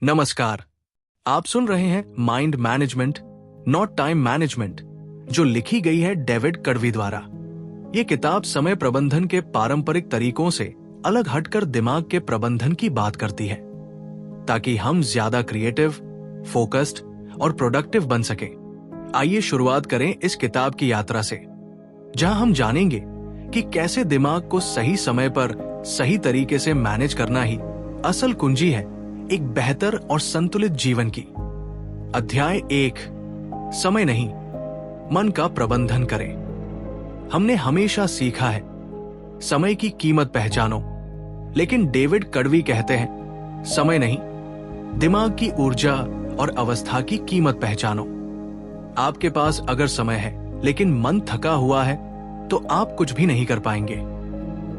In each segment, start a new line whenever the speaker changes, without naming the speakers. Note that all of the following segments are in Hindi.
नमस्कार। आप सुन रहे हैं mind management not time management, जो लिखी गई है डेविड कड़वी द्वारा। ये किताब समय प्रबंधन के पारंपरिक तरीकों से अलग हटकर दिमाग के प्रबंधन की बात करती है, ताकि हम ज्यादा क्रिएटिव, फोकस्ड और प्रोडक्टिव बन सके। आइए शुरुआत करें इस किताब की यात्रा से, जहां हम जानेंगे कि कैसे दिमाग को सही समय पर सही तरीके से मैनेज करना ही असल कुंजी है एक बेहतर और संतुलित जीवन की। अध्याय 1, समय नहीं, मन का प्रबंधन करें। हमने हमेशा सीखा है समय की कीमत पहचानो, लेकिन डेविड कड़वी कहते हैं समय नहीं, दिमाग की ऊर्जा और अवस्था की कीमत पहचानो। आपके पास अगर समय है लेकिन मन थका हुआ है तो आप कुछ भी नहीं कर पाएंगे।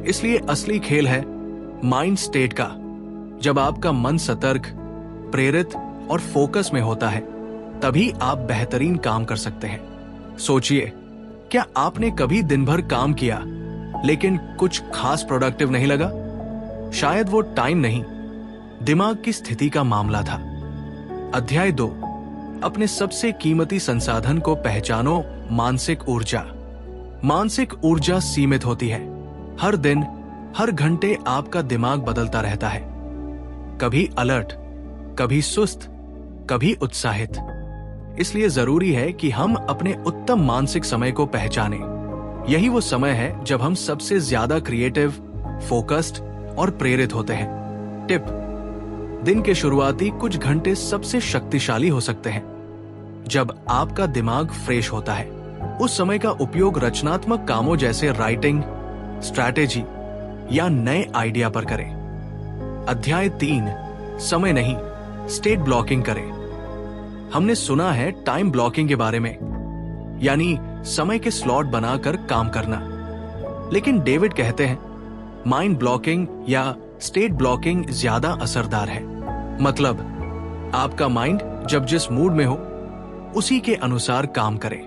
इसलिए असली खेल है माइंड स्टेट का। जब आपका मन सतर्क, प्रेरित और फोकस में होता है, तभी आप बेहतरीन काम कर सकते हैं। सोचिए, क्या आपने कभी दिन भर काम किया लेकिन कुछ खास प्रोडक्टिव नहीं लगा? शायद वो टाइम नहीं, दिमाग की स्थिति का मामला था। अध्याय 2, अपने सबसे कीमती संसाधन को पहचानो, मानसिक ऊर्जा। मानसिक ऊर्जा सीमित होती है। हर दिन, हर घंटे आपका दिमाग बदलता रहता है, कभी अलर्ट, कभी सुस्त, कभी उत्साहित। इसलिए जरूरी है कि हम अपने उत्तम मानसिक समय को पहचानें। यही वो समय है जब हम सबसे ज्यादा क्रिएटिव, फोकस्ड और प्रेरित होते हैं। टिप: दिन के शुरुआती कुछ घंटे सबसे शक्तिशाली हो सकते हैं। जब आपका दिमाग फ्रेश होता है, उस समय का उपयोग रचनात्मक कामों जैसे राइटिंग, स्ट्रैटेजी या नए आइडिया पर करें। अध्याय 3, समय नहीं, स्टेट ब्लॉकिंग करें। हमने सुना है टाइम ब्लॉकिंग के बारे में, यानी समय के स्लॉट बनाकर काम करना। लेकिन डेविड कहते हैं माइंड ब्लॉकिंग या स्टेट ब्लॉकिंग ज्यादा असरदार है। मतलब, आपका माइंड जब जिस मूड में हो उसी के अनुसार काम करे।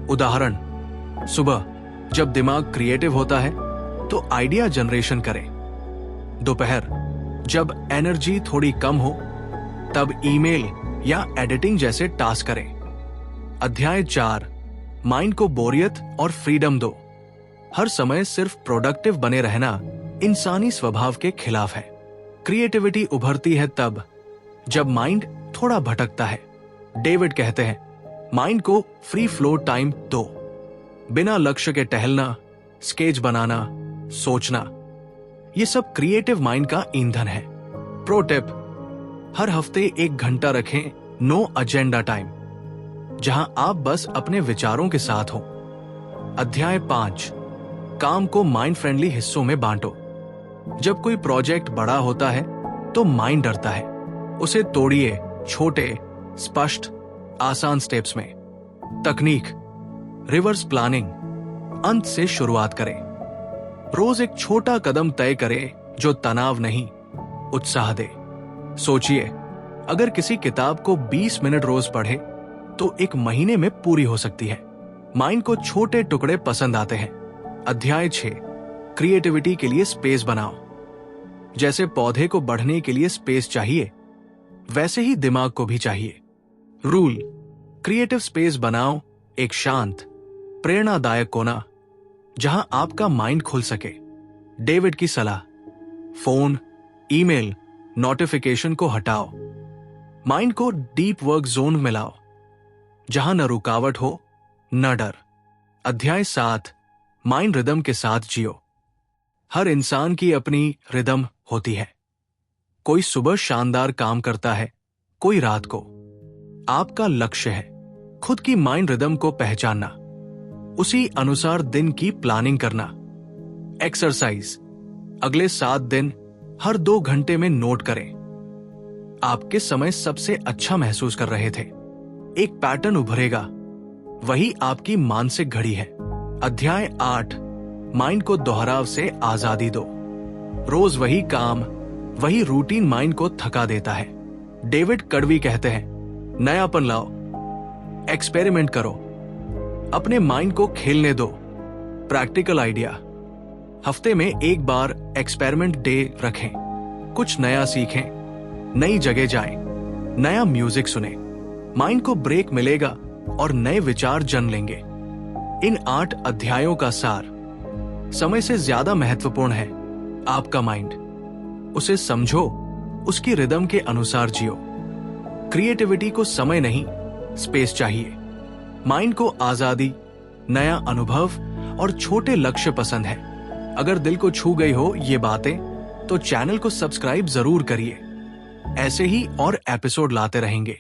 उदाहरण, सुबह जब दिमाग क्रिएटिव होता है तो आइडिया जनरेशन करें। दोपहर जब एनर्जी थोड़ी कम हो तब ईमेल या एडिटिंग जैसे टास्क करें। अध्याय 4, माइंड को बोरियत और फ्रीडम दो। हर समय सिर्फ प्रोडक्टिव बने रहना इंसानी स्वभाव के खिलाफ है। क्रिएटिविटी उभरती है तब जब माइंड थोड़ा भटकता है। डेविड कहते हैं माइंड को फ्री फ्लो टाइम दो। बिना लक्ष्य के टहलना, स्केच बनाना, सोचना, ये सब क्रिएटिव माइंड का ईंधन है। प्रो टिप: हर हफ्ते 1 घंटा रखें नो एजेंडा टाइम, जहां आप बस अपने विचारों के साथ हो। अध्याय 5, काम को माइंड फ्रेंडली हिस्सों में बांटो। जब कोई प्रोजेक्ट बड़ा होता है तो माइंड डरता है। उसे तोड़िए छोटे, स्पष्ट, आसान स्टेप्स में। तकनीक: रिवर्स प्लानिंग। अंत से शुरुआत करें। रोज एक छोटा कदम तय करें जो तनाव नहीं, उत्साह दे। सोचिए, अगर किसी किताब को 20 मिनट रोज पढ़े तो 1 महीने में पूरी हो सकती है। माइंड को छोटे टुकड़े पसंद आते हैं। अध्याय 6, क्रिएटिविटी के लिए स्पेस बनाओ। जैसे पौधे को बढ़ने के लिए स्पेस चाहिए, वैसे ही दिमाग को भी चाहिए। रूल: क्रिएटिव स्पेस बनाओ, एक शांत, प्रेरणादायक कोना जहां आपका माइंड खुल सके। डेविड की सलाह: फोन, ईमेल, नोटिफिकेशन को हटाओ। माइंड को डीप वर्क जोन में लाओ, जहां न रुकावट हो न डर। अध्याय 7, माइंड रिदम के साथ जियो। हर इंसान की अपनी रिदम होती है। कोई सुबह शानदार काम करता है, कोई रात को। आपका लक्ष्य है खुद की माइंड रिदम को पहचानना, उसी अनुसार दिन की प्लानिंग करना। एक्सरसाइज: अगले 7 दिन हर 2 घंटे में नोट करें आप किस समय सबसे अच्छा महसूस कर रहे थे। एक पैटर्न उभरेगा, वही आपकी मानसिक घड़ी है। अध्याय 8, माइंड को दोहराव से आजादी दो। रोज वही काम, वही रूटीन माइंड को थका देता है। डेविड कड़वी कहते हैं नयापन लाओ, एक्सपेरिमेंट करो, अपने माइंड को खेलने दो। प्रैक्टिकल आइडिया: हफ्ते में 1 बार एक्सपेरिमेंट डे रखें, कुछ नया सीखें, नई जगह जाएं, नया म्यूजिक सुने, माइंड को ब्रेक मिलेगा और नए विचार जन्म लेंगे। इन 8 अध्यायों का सार, समय से ज्यादा महत्वपूर्ण है आपका माइंड। उसे समझो, उसकी रिदम के अनुसार जियो। क्रिएटिविटी को समय नहीं, स्पेस चाहिए। माइंड को आजादी, नया अनुभव और छोटे लक्ष्य पसंद है। अगर दिल को छू गई हो ये बातें, तो चैनल को सब्सक्राइब जरूर करिए। ऐसे ही और एपिसोड लाते रहेंगे।